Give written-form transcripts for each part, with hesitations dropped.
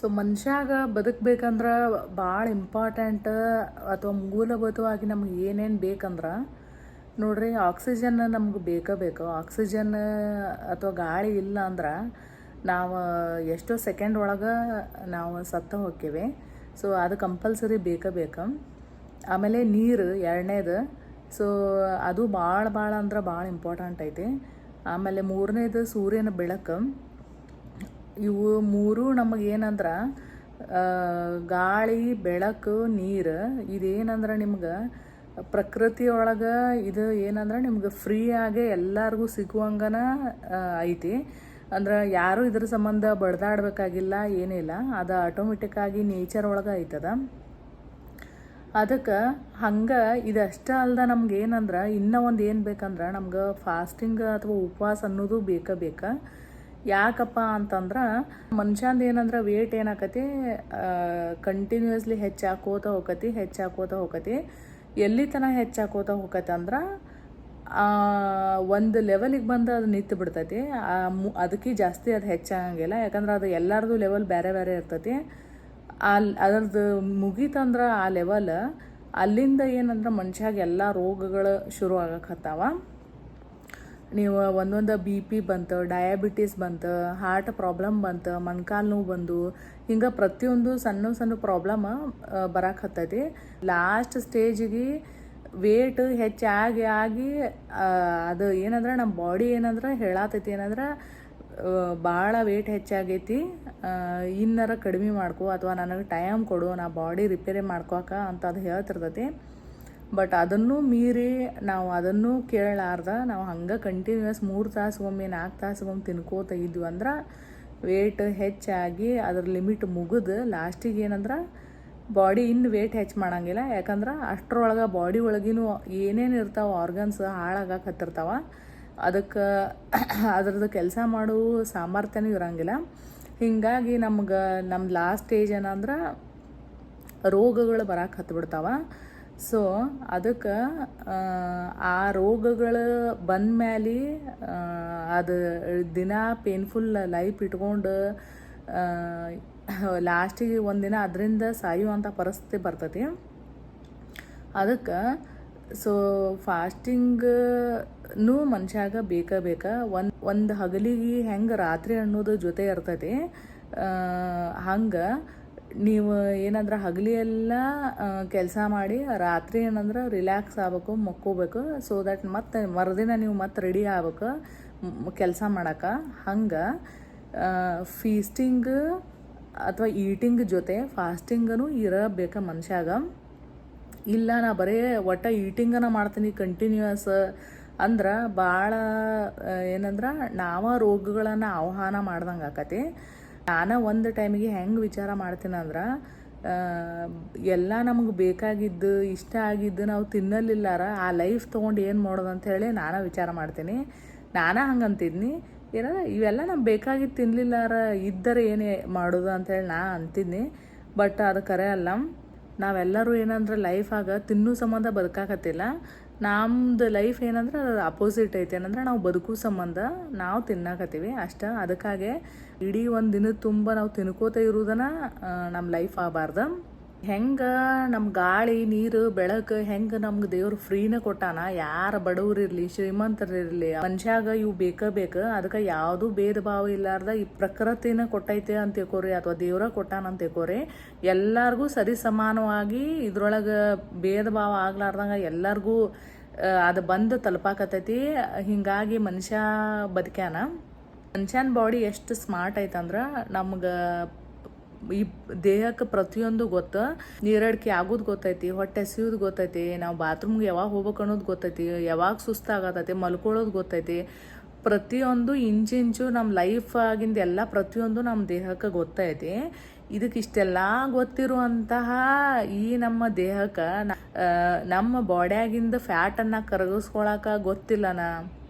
So ಮನುಷ್ಯಾಗ ಬದುಕಬೇಕಂದ್ರೆ ಭಾಳ important ಅಥವಾ ಮೂಲಭೂತವಾಗಿ ನಮ್ಗೆ ಏನೇನು ಬೇಕಂದ್ರೆ ನೋಡ್ರಿ, ಆಕ್ಸಿಜನ್ ನಮ್ಗೆ ಬೇಕೇ ಬೇಕು. ಆಕ್ಸಿಜನ್ ಅಥವಾ ಗಾಳಿ ಇಲ್ಲ ಅಂದ್ರೆ ನಾವು ಎಷ್ಟೋ ಸೆಕೆಂಡ್ ಒಳಗೆ ನಾವು ಸತ್ತು ಹೋಗ್ತೀವಿ. ಸೊ ಅದು ಕಂಪಲ್ಸರಿ ಬೇಕೇ ಬೇಕು. ಆಮೇಲೆ ನೀರು ಎರಡನೇದು. ಸೊ ಅದು ಭಾಳ ಅಂದ್ರೆ ಭಾಳ ಇಂಪಾರ್ಟೆಂಟ್ ಐತಿ. ಆಮೇಲೆ ಮೂರನೇದು ಸೂರ್ಯನ ಬೆಳಕು. ಇವು ಮೂರು ನಮಗೇನಂದ್ರೆ ಗಾಳಿ, ಬೆಳಕು, ನೀರು ಇದೇನಂದ್ರೆ ನಿಮ್ಗೆ ಪ್ರಕೃತಿಯೊಳಗೆ ಇದು ಏನಂದ್ರೆ ನಿಮ್ಗೆ ಫ್ರೀಯಾಗಿ ಎಲ್ಲರಿಗೂ ಸಿಗುವಂಗನ ಐತಿ. ಅಂದ್ರೆ ಯಾರೂ ಇದ್ರ ಸಂಬಂಧ ಬಡ್ದಾಡಬೇಕಾಗಿಲ್ಲ, ಏನಿಲ್ಲ. ಅದು ಆಟೋಮೆಟಿಕ್ಕಾಗಿ ನೇಚರ್ ಒಳಗೆ ಐತದ. ಅದಕ್ಕೆ ಹಂಗೆ ಇದಷ್ಟೇ ಅಲ್ದ ನಮ್ಗೆ ಏನಂದ್ರೆ ಇನ್ನೂ ಒಂದು ಏನು ಬೇಕಂದ್ರೆ ನಮ್ಗೆ ಫಾಸ್ಟಿಂಗ್ ಅಥವಾ ಉಪವಾಸ ಅನ್ನೋದು ಬೇಕೇ. ಯಾಕಪ್ಪ ಅಂತಂದ್ರೆ ಮನುಷ್ಯಂದು ಏನಂದ್ರೆ ವೇಟ್ ಏನಾಕತಿ ಕಂಟಿನ್ಯೂಸ್ಲಿ ಹೆಚ್ಚಾಕೋತ ಹೋಗತಿ. ಎಲ್ಲಿ ತನಕ ಹೆಚ್ಚಾಕೋತ ಹೋಗತ್ತೆ ಅಂದ್ರೆ ಒಂದು ಲೆವೆಲಿಗೆ ಬಂದು ಅದು ನಿಂತು ಬಿಡ್ತೈತಿ. ಅದಕ್ಕೆ ಜಾಸ್ತಿ ಅದು ಹೆಚ್ಚಾಗಂಗಿಲ್ಲ. ಯಾಕಂದ್ರೆ ಅದು ಎಲ್ಲರದು ಲೆವೆಲ್ ಬೇರೆ ಬೇರೆ ಇರ್ತೈತಿ. ಅದರದ್ದು ಮುಗೀತಂದ್ರೆ ಆ ಲೆವೆಲ್, ಅಲ್ಲಿಂದ ಏನಂದ್ರೆ ಮನುಷ್ಯಾಗ ಎಲ್ಲ ರೋಗಗಳು ಶುರು ಆಗಕತ್ತಾವ. ನೀವು ಒಂದೊಂದು BP ಬಂತು, ಡಯಾಬಿಟೀಸ್ ಬಂತು, ಹಾರ್ಟ್ ಪ್ರಾಬ್ಲಮ್ ಬಂತು, ಮೊಣಕಾಲು ನೋವು ಬಂದು, ಹಿಂಗೆ ಪ್ರತಿಯೊಂದು ಸಣ್ಣ ಪ್ರಾಬ್ಲಮ್ ಬರಾಕತ್ತೈತಿ. ಲಾಸ್ಟ್ ಸ್ಟೇಜಿಗೆ ವೇಟ್ ಹೆಚ್ಚಾಗಿ ಅದು ಏನಂದ್ರೆ ನಮ್ಮ ಬಾಡಿ ಏನಂದ್ರೆ ಹೇಳತೈತಿ ಏನಂದ್ರೆ ಭಾಳ ವೇಟ್ ಹೆಚ್ಚಾಗೈತಿ, ಇನ್ನರ ಕಡಿಮೆ ಮಾಡ್ಕೊ ಅಥವಾ ನನಗೆ ಟೈಮ್ ಕೊಡು, ನಾ ಬಾಡಿ ರಿಪೇರಿ ಮಾಡ್ಕೋಕ ಅಂತ ಅದು ಹೇಳ್ತಿರ್ತೈತಿ. ಬಟ್ ಅದನ್ನು ಮೀರಿ ನಾವು ಅದನ್ನು ಕೇಳಲಾರ್ದ ನಾವು ಹಂಗೆ ಕಂಟಿನ್ಯೂಸ್ 3 ತಾಸಿಗೊಮ್ಮೆ 4 ತಾಸಿಗೊಮ್ಮೆ ತಿನ್ಕೋತ ಇದ್ವಿ ಅಂದ್ರೆ ವೇಟ್ ಹೆಚ್ಚಾಗಿ ಅದ್ರ ಲಿಮಿಟ್ ಮುಗಿದು ಲಾಸ್ಟಿಗೆ ಏನಂದ್ರೆ ಬಾಡಿ ಇನ್ನು ವೇಟ್ ಹೆಚ್ಚು ಮಾಡಂಗಿಲ್ಲ. ಯಾಕಂದ್ರೆ ಅಷ್ಟರೊಳಗೆ ಬಾಡಿ ಒಳಗಿನೂ ಏನೇನು ಇರ್ತಾವೆ ಆರ್ಗನ್ಸ್ ಹಾಳಾಗಕತ್ತಿರ್ತಾವ. ಅದಕ್ಕೆ ಅದ್ರದ್ದು ಕೆಲಸ ಮಾಡೋ ಸಾಮರ್ಥ್ಯನೂ ಇರೋಂಗಿಲ್ಲ. ಹೀಗಾಗಿ ನಮ್ಮ ಲಾಸ್ಟ್ ಸ್ಟೇಜ್ ಏನಂದ್ರೆ ರೋಗಗಳು ಬರಕ್ಕೆ ಹತ್ಬಿಡ್ತಾವ. ಸೊ ಅದಕ್ಕೆ ಆ ರೋಗಗಳು ಬಂದ್ಮೇಲೆ ಅದು ದಿನ ಪೇನ್ಫುಲ್ ಲೈಫ್ ಇಟ್ಕೊಂಡು ಲಾಸ್ಟಿಗೆ ಒಂದಿನ ಅದರಿಂದ ಸಾಯುವಂಥ ಪರಿಸ್ಥಿತಿ ಬರ್ತೈತಿ. ಅದಕ್ಕೆ ಸೊ ಫಾಸ್ಟಿಂಗ್ನೂ ಮನುಷ್ಯಾಗ ಬೇಕ. ಒಂದು ಹಗಲಿಗೆ ಹೆಂಗೆ ರಾತ್ರಿ ಅನ್ನೋದು ಜೊತೆ ಇರ್ತೈತಿ, ಹಂಗೆ ನೀವು ಏನಂದ್ರೆ ಹಗಲಿ ಎಲ್ಲ ಕೆಲಸ ಮಾಡಿ ರಾತ್ರಿ ಏನಂದ್ರೆ ರಿಲ್ಯಾಕ್ಸ್ ಆಗ್ಬೇಕು, ಮಕ್ಕೋಬೇಕು. ಸೊ ದಟ್ ಮತ್ತೆ ಮರುದಿನ ನೀವು ಮತ್ತೆ ರೆಡಿ ಆಗ್ಬೇಕು ಕೆಲಸ ಮಾಡೋಕೆ. ಹಂಗೆ ಫೀಸ್ಟಿಂಗ್ ಅಥವಾ ಈಟಿಂಗ್ ಜೊತೆ ಫಾಸ್ಟಿಂಗನು ಇರಬೇಕು ಮನುಷ್ಯಾಗ. ಇಲ್ಲ ನಾ ಬರೀ ಒಟ್ಟು ಈಟಿಂಗನ ಮಾಡ್ತೀನಿ ಕಂಟಿನ್ಯೂಯಸ್ ಅಂದ್ರೆ ಭಾಳ ಏನಂದ್ರೆ ರೋಗಗಳನ್ನು ಆಹ್ವಾನ ಮಾಡ್ದಂಗೆ ಆಕತಿ. ನಾನು ಒಂದು ಟೈಮಿಗೆ ಹೆಂಗೆ ವಿಚಾರ ಮಾಡ್ತೀನಿ ಅಂದ್ರೆ ಎಲ್ಲ ನಮಗೆ ಬೇಕಾಗಿದ್ದು ಇಷ್ಟ ಆಗಿದ್ದು ನಾವು ತಿನ್ನಲಿಲ್ಲಾರ ಆ ಲೈಫ್ ತೊಗೊಂಡು ಏನು ಮಾಡೋದು ಅಂಥೇಳಿ ನಾನು ವಿಚಾರ ಮಾಡ್ತೀನಿ. ನಾನು ಹಂಗೆ ಅಂತಿದ್ನಿ, ಇವೆಲ್ಲ ನಮ್ಗೆ ಬೇಕಾಗಿದ್ದು ತಿನ್ನಲಿಲ್ಲಾರ ಇದ್ದರೆ ಏನೇ ಮಾಡೋದು ಅಂಥೇಳಿ ನಾ ಅಂತಿದ್ನಿ. ಬಟ್ ಅದು ಕರೆ ಅಲ್ಲ. ನಾವೆಲ್ಲರೂ ಏನಂದ್ರೆ ಲೈಫಾಗ ತಿನ್ನೋ ಸಂಬಂಧ ಬದುಕಾಕತ್ತಿಲ್ಲ. ನಮ್ದು ಲೈಫ್ ಏನಂದ್ರೆ ಅಪೋಸಿಟ್ ಐತಿ. ಏನಂದ್ರೆ ನಾವು ಬದುಕೋ ಸಂಬಂಧ ನಾವು ತಿನ್ನಾಕತ್ತೀವಿ ಅಷ್ಟೇ. ಅದಕ್ಕಾಗೆ ಇಡೀ ಒಂದು ದಿನದ ತುಂಬ ನಾವು ತಿನ್ಕೋತ ಇರೋದನ್ನ ನಮ್ಮ ಲೈಫ್ ಆಗಬಾರ್ದು. ಹೆಂಗೆ ನಮ್ಮ ಗಾಳಿ, ನೀರು, ಬೆಳಕು ಹೆಂಗೆ ನಮ್ಗೆ ದೇವ್ರು ಫ್ರೀನ ಕೊಟ್ಟಾನ. ಯಾರು ಬಡವ್ರಿರಲಿ ಶ್ರೀಮಂತರಿರಲಿ ಮನುಷ್ಯಾಗ ಇವು ಬೇಕ. ಅದಕ್ಕೆ ಯಾವುದೂ ಭೇದ ಭಾವ ಇಲ್ಲಾರ್ದ ಈ ಪ್ರಕೃತಿನ ಕೊಟ್ಟೈತೆ ಅಂತ ತಿಳ್ಕೊರಿ ಅಥವಾ ದೇವ್ರ ಕೊಟ್ಟಾನ ಅಂತ ತಿಳ್ಕೊರಿ. ಎಲ್ಲರಿಗೂ ಸರಿ ಸಮಾನವಾಗಿ ಇದ್ರೊಳಗೆ ಭೇದ ಭಾವ ಆಗ್ಲಾರ್ದಂಗೆ ಎಲ್ಲರಿಗೂ ಅದು ಬಂದು ತಲುಪಾಕತ್ತೈತಿ. ಹೀಗಾಗಿ ಮನುಷ್ಯ ಬದುಕ್ಯಾನ. ಮನುಷ್ಯನ ಬಾಡಿ ಎಷ್ಟು ಸ್ಮಾರ್ಟ್ ಐತಂದ್ರೆ ನಮ್ಗೆ ಈ ದೇಹಕ್ಕೆ ಪ್ರತಿಯೊಂದು ಗೊತ್ತು. ನೀರಡಿಕೆ ಆಗೋದು ಗೊತ್ತೈತಿ, ಹೊಟ್ಟೆ ಹಸಿಯೋದು ಗೊತ್ತೈತಿ, ನಾವು ಬಾತ್ರೂಮ್ಗೆ ಯಾವಾಗ ಹೋಗ್ಬೇಕು ಅನ್ನೋದು ಗೊತ್ತೈತಿ, ಯಾವಾಗ ಸುಸ್ತಾಗತೈತಿ, ಮಲ್ಕೊಳ್ಳೋದು ಗೊತ್ತೈತಿ. ಪ್ರತಿಯೊಂದು ಇಂಚು ನಮ್ಮ ಲೈಫ್ ಆಗಿಂದ ಎಲ್ಲ ಪ್ರತಿಯೊಂದು ನಮ್ಮ ದೇಹಕ್ಕೆ ಗೊತ್ತೈತಿ. ಇದಕ್ಕೆ ಇಷ್ಟೆಲ್ಲ ಗೊತ್ತಿರುವಂತಹ ಈ ನಮ್ಮ ದೇಹಕ್ಕೆ ನಮ್ಮ ಬಾಡಿಯಾಗಿಂದ ಫ್ಯಾಟನ್ನು ಕರಗಿಸ್ಕೊಳಕ್ಕೆ ಗೊತ್ತಿಲ್ಲನ.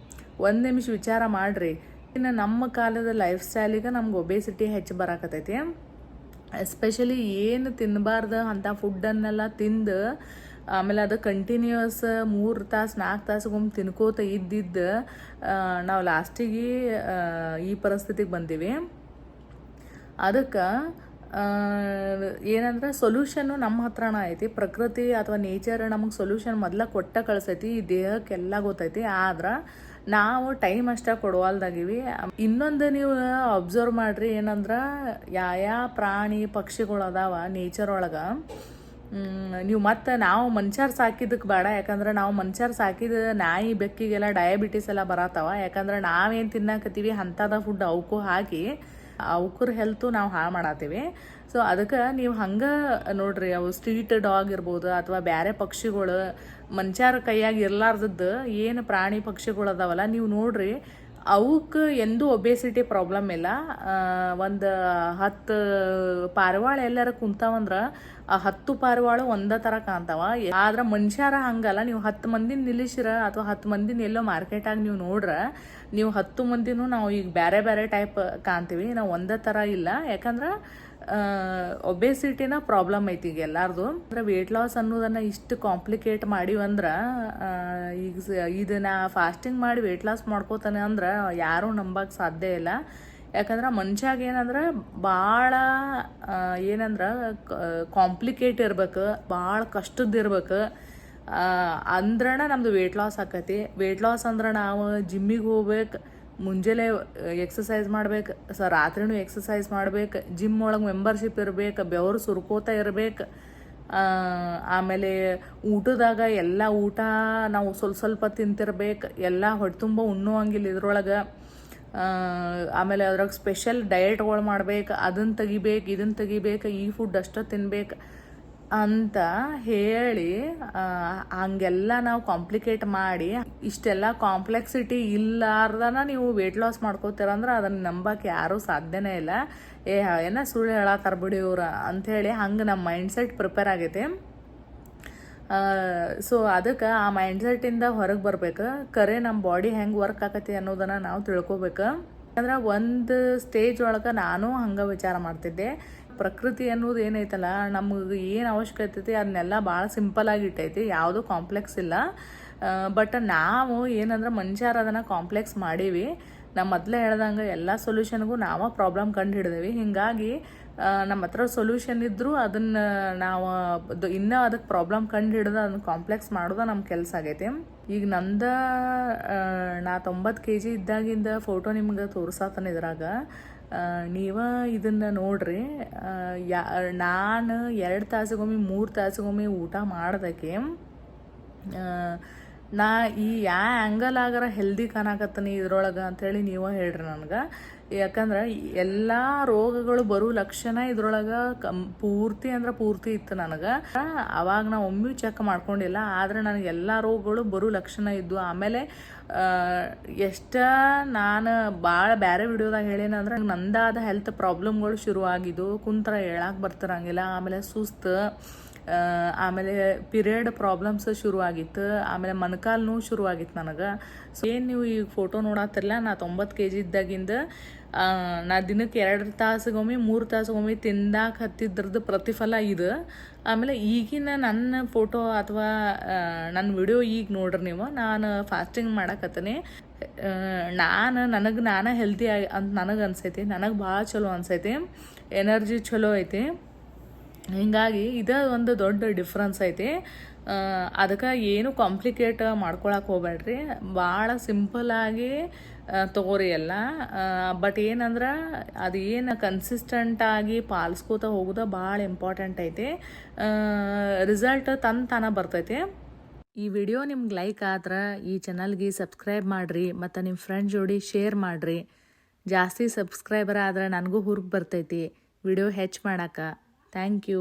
ಒಂದು ನಿಮಿಷ ವಿಚಾರ ಮಾಡಿರಿ. ಇನ್ನು ನಮ್ಮ ಕಾಲದ ಲೈಫ್ ಸ್ಟೈಲಿಗೆ ನಮ್ಗೆ ಒಬೇಸಿಟಿ ಹೆಚ್ಚು ಬರಾಕತ್ತೈತಿ. ಎಸ್ಪೆಷಲಿ ಏನು ತಿನ್ನಬಾರ್ದು ಅಂಥ ಫುಡ್ಡನ್ನೆಲ್ಲ ತಿಂದು ಆಮೇಲೆ ಅದು ಕಂಟಿನ್ಯೂಯಸ್ 3 ತಾಸು 4 ತಾಸಿಗೊಮ್ಮೆ ತಿನ್ಕೋತ ಇದ್ದಿದ್ದು ನಾವು ಲಾಸ್ಟಿಗೆ ಈ ಪರಿಸ್ಥಿತಿಗೆ ಬಂದೀವಿ. ಅದಕ್ಕೆ ಏನಂದ್ರೆ ಸೊಲ್ಯೂಷನ್ನು ನಮ್ಮ ಹತ್ರನ ಐತಿ. ಪ್ರಕೃತಿ ಅಥವಾ ನೇಚರ್ ನಮಗೆ ಸೊಲ್ಯೂಷನ್ ಮೊದಲ ಕೊಟ್ಟ ಕಳಿಸೈತಿ. ಈ ದೇಹಕ್ಕೆಲ್ಲ ಗೊತ್ತೈತಿ. ಆದ್ರೆ ನಾವು ಟೈಮ್ ಅಷ್ಟೇ ಕೊಡುವಲ್ದಾಗಿವಿ. ಇನ್ನೊಂದು ನೀವು ಅಬ್ಸರ್ವ್ ಮಾಡ್ರಿ, ಏನಂದ್ರೆ ಯಾವ ಪ್ರಾಣಿ ಪಕ್ಷಿಗಳು ಅದಾವ ನೇಚರ್ ಒಳಗೆ, ನೀವು ಮತ್ತೆ ನಾವು ಮನುಷ್ಯರು ಸಾಕಿದ್ದಕ್ಕೆ ಬೇಡ. ಯಾಕಂದ್ರೆ ನಾವು ಮನುಷ್ಯರು ಸಾಕಿದ ನಾಯಿ ಬೆಕ್ಕಿಗೆಲ್ಲ ಡಯಾಬಿಟೀಸ್ ಎಲ್ಲ ಬರತ್ತವ. ಯಾಕಂದ್ರೆ ನಾವೇನು ತಿನ್ನಕತ್ತೀವಿ ಅಂಥದ ಫುಡ್ ಅವಕ್ಕೂ ಹಾಕಿ ಅವ್ಕರ ಹೆಲ್ತು ನಾವು ಹಾಳು ಮಾಡತ್ತೀವಿ. ಸೊ ಅದಕ್ಕೆ ನೀವು ಹಂಗೆ ನೋಡ್ರಿ, ಅವು ಸ್ಟ್ರೀಟ್ ಡಾಗ್ ಇರ್ಬೋದು ಅಥವಾ ಬೇರೆ ಪಕ್ಷಿಗಳು ಮನುಷ್ಯರ ಕೈಯಾಗಿ ಇರಲಾರ್ದದ್ದು ಏನು ಪ್ರಾಣಿ ಪಕ್ಷಿಗಳು ಅದಾವಲ್ಲ, ನೀವು ನೋಡ್ರಿ ಅವಕ್ಕೆ ಎಂದೂ ಒಬೇಸಿಟಿ ಪ್ರಾಬ್ಲಮ್ ಇಲ್ಲ. ಒಂದು 10 ಪಾರಿವಾಳ ಎಲ್ಲಾರ ಕುಂತಾವಂದ್ರೆ ಆ 10 ಪಾರಿವಾಳ ಒಂದೇ ಥರ ಕಾಣ್ತಾವ. ಆದ್ರೆ ಮನುಷ್ಯರ ಹಂಗಲ್ಲ. ನೀವು 10 ಮಂದಿನ ನಿಲ್ಲಿಸಿರ ಅಥವಾ 10 ಮಂದಿನ ಎಲ್ಲೋ ಮಾರ್ಕೆಟಾಗಿ ನೀವು ನೋಡ್ರೆ, ನೀವು 10 ಮಂದಿನೂ ನಾವು ಈಗ ಬೇರೆ ಬೇರೆ ಟೈಪ್ ಕಾಣ್ತೀವಿ. ನಾವು ಒಂದೇ ಥರ ಇಲ್ಲ. ಯಾಕಂದ್ರೆ ಒಬೇಸಿಟಿನ ಪ್ರಾಬ್ಲಮ್ ಐತಿ ಈಗ ಎಲ್ಲಾರ್ದು. ಅಂದ್ರೆ ವೇಟ್ ಲಾಸ್ ಅನ್ನೋದನ್ನು ಇಷ್ಟು ಕಾಂಪ್ಲಿಕೇಟ್ ಮಾಡಿವಂದ್ರೆ, ಈಗ ಇದನ್ನ ಫಾಸ್ಟಿಂಗ್ ಮಾಡಿ ವೇಟ್ ಲಾಸ್ ಮಾಡ್ಕೋತಾನೆ ಅಂದ್ರೆ ಯಾರೂ ನಂಬಕ್ಕೆ ಸಾಧ್ಯ ಇಲ್ಲ. ಯಾಕಂದ್ರೆ ಮನುಷ್ಯಾಗ ಏನಂದ್ರೆ ಭಾಳ ಏನಂದ್ರೆ ಕಾಂಪ್ಲಿಕೇಟ್ ಇರ್ಬೇಕು, ಭಾಳ ಕಷ್ಟದ್ದು ಇರ್ಬೇಕು. ಅಂದ್ರಣ ನಮ್ಮದು ವೇಟ್ ಲಾಸ್ ಆಕೈತಿ. ವೇಟ್ ಲಾಸ್ ಅಂದ್ರೆ ನಾವು ಜಿಮ್ಮಿಗೆ ಹೋಗ್ಬೇಕು, ಮುಂಜಾನೆ ಎಕ್ಸಸೈಸ್ ಮಾಡ್ಬೇಕು, ರಾತ್ರಿನೂ ಎಕ್ಸಸೈಸ್ ಮಾಡ್ಬೇಕು, ಜಿಮ್ ಒಳಗೆ ಮೆಂಬರ್ಶಿಪ್ ಇರ್ಬೇಕು, ಬೆವರು ಸುರ್ಕೋತಾ ಇರ್ಬೇಕು. ಆಮೇಲೆ ಊಟದಾಗ ಎಲ್ಲ ಊಟ ನಾವು ಸ್ವಲ್ಪ ತಿಂತಿರ್ಬೇಕು, ಎಲ್ಲ ಹೊಟ್ಟೆ ತುಂಬ ಉಣ್ಣುವಂಗಿಲ್ಲ ಇದ್ರೊಳಗೆ. ಆಮೇಲೆ ಅದ್ರಾಗ ಸ್ಪೆಷಲ್ ಡಯಟ್ಗಳು ಮಾಡ್ಬೇಕು, ಅದನ್ನು ತೆಗಿಬೇಕು, ಇದನ್ನು ತೆಗಿಬೇಕು, ಈ ಫುಡ್ ಅಷ್ಟೇ ತಿನ್ಬೇಕು ಅಂತ ಹೇಳಿ ಹಂಗೆಲ್ಲ ನಾವು ಕಾಂಪ್ಲಿಕೇಟ್ ಮಾಡಿ, ಇಷ್ಟೆಲ್ಲ ಕಾಂಪ್ಲೆಕ್ಸಿಟಿ ಇಲ್ಲಾರ್ದನ ನೀವು ವೇಟ್ ಲಾಸ್ ಮಾಡ್ಕೋತೀರಂದ್ರೆ ಅದನ್ನು ನಂಬಕ್ಕೆ ಯಾರೂ ಸಾಧ್ಯನೇ ಇಲ್ಲ. ಏನ ಸುಳ್ಳು ಹೇಳತ್ತಾರ ಬಿಡಿ ಇವ್ರು ಅಂಥೇಳಿ ಹಂಗೆ ನಮ್ಮ ಮೈಂಡ್ಸೆಟ್ ಪ್ರಿಪೇರ್ ಆಗೈತೆ. ಸೊ ಅದಕ್ಕೆ ಆ ಮೈಂಡ್ಸೆಟ್ಟಿಂದ ಹೊರಗೆ ಬರ್ಬೇಕು. ಕರೆ ನಮ್ಮ ಬಾಡಿ ಹೆಂಗೆ ವರ್ಕ್ ಆಕತಿ ಅನ್ನೋದನ್ನು ನಾವು ತಿಳ್ಕೊಬೇಕು. ಅಂದ್ರೆ ಒಂದು ಸ್ಟೇಜ್ ಒಳಗೆ ನಾನು ಹಂಗೆ ವಿಚಾರ ಮಾಡ್ತಿದ್ದೆ. ಪ್ರಕೃತಿ ಅನ್ನೋದು ಏನೈತಲ್ಲ, ನಮಗೆ ಏನು ಅವಶ್ಯಕತೆ ಐತಿ ಅದನ್ನೆಲ್ಲ ಭಾಳ ಸಿಂಪಲಾಗಿ ಇಟ್ಟೈತಿ, ಯಾವುದೂ ಕಾಂಪ್ಲೆಕ್ಸ್ ಇಲ್ಲ. ಬಟ್ ನಾವು ಏನಂದ್ರೆ ಮನುಷ್ಯರು ಅದನ್ನು ಕಾಂಪ್ಲೆಕ್ಸ್ ಮಾಡೀವಿ. ನಮ್ಮ ಮೊದಲೇ ಹೇಳ್ದಂಗೆ ಎಲ್ಲ ಸೊಲ್ಯೂಷನ್ಗೂ ನಾವು ಪ್ರಾಬ್ಲಮ್ ಕಂಡು ಹಿಡಿದೇವಿ. ಹೀಗಾಗಿ ನಮ್ಮ ಹತ್ರ ಸೊಲ್ಯೂಷನ್ ಇದ್ದರೂ ಅದನ್ನು ನಾವು ಇನ್ನೂ ಅದಕ್ಕೆ ಪ್ರಾಬ್ಲಮ್ ಕಂಡು ಹಿಡಿದು ಅದನ್ನು ಕಾಂಪ್ಲೆಕ್ಸ್ ಮಾಡೋದು ನಮ್ಮ ಕೆಲಸ ಆಗೈತಿ. ಈಗ ನಾ 90 kg ಇದ್ದಾಗಿಂದ ಫೋಟೋ ನಿಮ್ಗೆ ತೋರ್ಸಾತನ ಇದ್ರಾಗ. ನೀವು ಇದನ್ನು ನೋಡ್ರಿ. ನಾನು 2 ತಾಸಿಗೊಮ್ಮೆ 3 ತಾಸಿಗೊಮ್ಮೆ ಊಟ ಮಾಡೋದಕ್ಕೆ ನಾ ಈ ಆ್ಯಂಗಲ್ ಆಗರ ಹೆಲ್ದಿ ಕಾಣಕತ್ತೀನಿ ಇದ್ರೊಳಗೆ ಅಂಥೇಳಿ ನೀವು ಹೇಳ್ರಿ ನನಗೆ. ಯಾಕಂದ್ರೆ ಎಲ್ಲ ರೋಗಗಳು ಬರೋ ಲಕ್ಷಣ ಇದ್ರೊಳಗೆ ಪೂರ್ತಿ ಇತ್ತು ನನಗೆ. ಅವಾಗ ನಾ ಒಮ್ಮೆ ಚೆಕ್ ಮಾಡ್ಕೊಂಡಿಲ್ಲ, ಆದರೆ ನನಗೆ ಎಲ್ಲ ರೋಗಗಳು ಬರೋ ಲಕ್ಷಣ ಇದ್ದು. ಆಮೇಲೆ ನಾನು ಭಾಳ ಬೇರೆ ವಿಡಿಯೋದಾಗ ಹೇಳೇನಂದ್ರೆ ನಂದಾದ ಹೆಲ್ತ್ ಪ್ರಾಬ್ಲಮ್ಗಳು ಶುರುವಾಗಿದ್ದು. ಕುಂತ್ರ ಹೇಳಕ್ಕೆ ಬರ್ತಿರಂಗಿಲ್ಲ, ಆಮೇಲೆ ಸುಸ್ತು, ಆಮೇಲೆ ಪಿರಿಯಡ್ ಪ್ರಾಬ್ಲಮ್ಸ್ ಶುರುವಾಗಿತ್ತು, ಆಮೇಲೆ ಮೊಣಕಾಲು ನೋವು ಶುರುವಾಗಿತ್ತು ನನಗೆ. ಸೊ ಏನು ನೀವು ಈಗ ಫೋಟೋ ನೋಡತ್ತಿರಲ್ಲ, ನಾ 90 kg ಇದ್ದಾಗಿಂದ ನಾ ದಿನಕ್ಕೆ 2 ತಾಸಿಗೊಮ್ಮೆ 3 ತಾಸಿಗೊಮ್ಮೆ ತಿಂದಾಕ ಹತ್ತಿದ್ರದ್ದು ಪ್ರತಿಫಲ ಇದು. ಆಮೇಲೆ ಈಗಿನ ನನ್ನ ಫೋಟೋ ಅಥವಾ ನನ್ನ ವಿಡಿಯೋ ಈಗ ನೋಡ್ರಿ ನೀವು, ನಾನು ಫಾಸ್ಟಿಂಗ್ ಮಾಡಕತ್ತೀನಿ. ನಾನು ಹೆಲ್ತಿ ಅಂತ ನನಗೆ ಅನ್ಸೈತಿ. ನನಗೆ ಭಾಳ ಚಲೋ ಅನ್ಸೈತಿ, ಎನರ್ಜಿ ಚಲೋ ಐತಿ. ಹೀಗಾಗಿ ಇದೇ ಒಂದು ದೊಡ್ಡ ಡಿಫ್ರೆನ್ಸ್ ಐತಿ. ಅದಕ್ಕೆ ಏನು ಕಾಂಪ್ಲಿಕೇಟ್ ಮಾಡ್ಕೊಳಕ್ಕೆ ಹೋಗ್ಬೇಡ್ರಿ, ಭಾಳ ಸಿಂಪಲ್ಲಾಗಿ ತಗೋರಿ ಎಲ್ಲ. ಬಟ್ ಏನಂದ್ರೆ ಅದು ಏನು ಕನ್ಸಿಸ್ಟೆಂಟಾಗಿ ಪಾಲಿಸ್ಕೋತ ಹೋಗೋದು ಭಾಳ ಇಂಪಾರ್ಟೆಂಟ್ ಐತಿ. ರಿಸಲ್ಟ್ ತಾನ ಬರ್ತೈತಿ. ಈ ವಿಡಿಯೋ ನಿಮ್ಗೆ ಲೈಕ್ ಆದ್ರೆ ಈ ಚಾನಲ್ಗೆ ಸಬ್ಸ್ಕ್ರೈಬ್ ಮಾಡಿರಿ, ಮತ್ತು ನಿಮ್ಮ ಫ್ರೆಂಡ್ ಜೋಡಿ ಶೇರ್ ಮಾಡಿರಿ. ಜಾಸ್ತಿ ಸಬ್ಸ್ಕ್ರೈಬರ್ ಆದ್ರೆ ನನಗೂ ಹುರ್ಗ್ ಬರ್ತೈತಿ ವಿಡಿಯೋ ಹೆಚ್ಚು ಮಾಡೋಕೆ. Thank you.